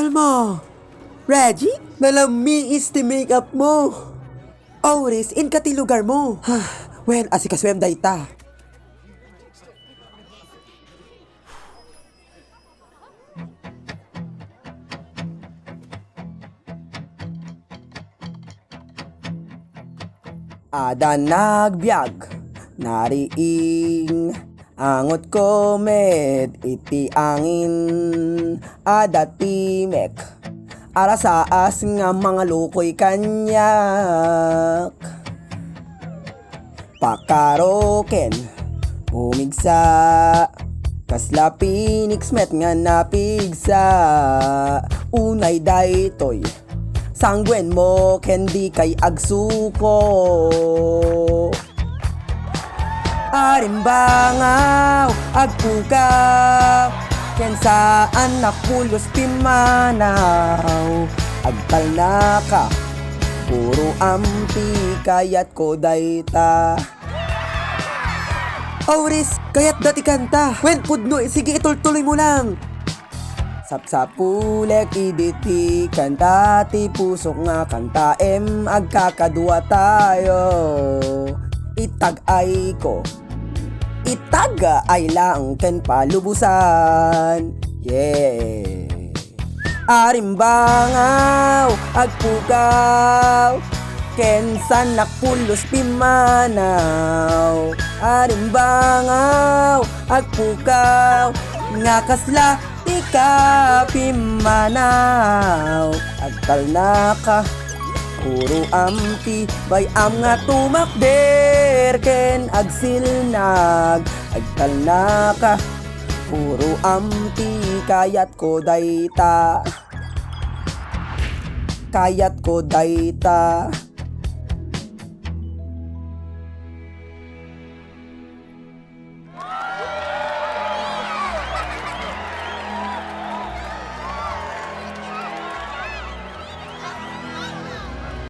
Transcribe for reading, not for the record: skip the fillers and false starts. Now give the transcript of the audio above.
Kalma! Reggie, nalami is the makeup mo. Oris, in kati lugar mo. Wen, asikaswem dayta. Ada nagbiag, nariing angot ko med iti angin. Ada timek, arasaas nga mga lukoy kanyak. Pakaroken, umigsa, kasla Phoenix met nga napigsa. Unay daytoy, sangwen mo kendi kay agsuko. Arimbangaw, agpugaw, ken saan napulos pimanaw. Agtal na ka, puro ampi kayat ko dayta. Oris, kayat dati kanta. Wen pudno, sige itultuloy mo lang. Sapsapulek iditi kanta ti pusok nga kanta agkakadua tayo. Itag-ay ko, itaga ay lang ken palubusan. Yeah. Arimbangaw, agpugaw, ken sanak pulos pimanaw. Arimbangaw, agpugaw, nga kasla ika pimanaw. Agtal na ka, puro amti, bay am nga tumakder ken agsilnag. Agtal na ka, puro amti kayat ko dayta. Kayat ko dayta.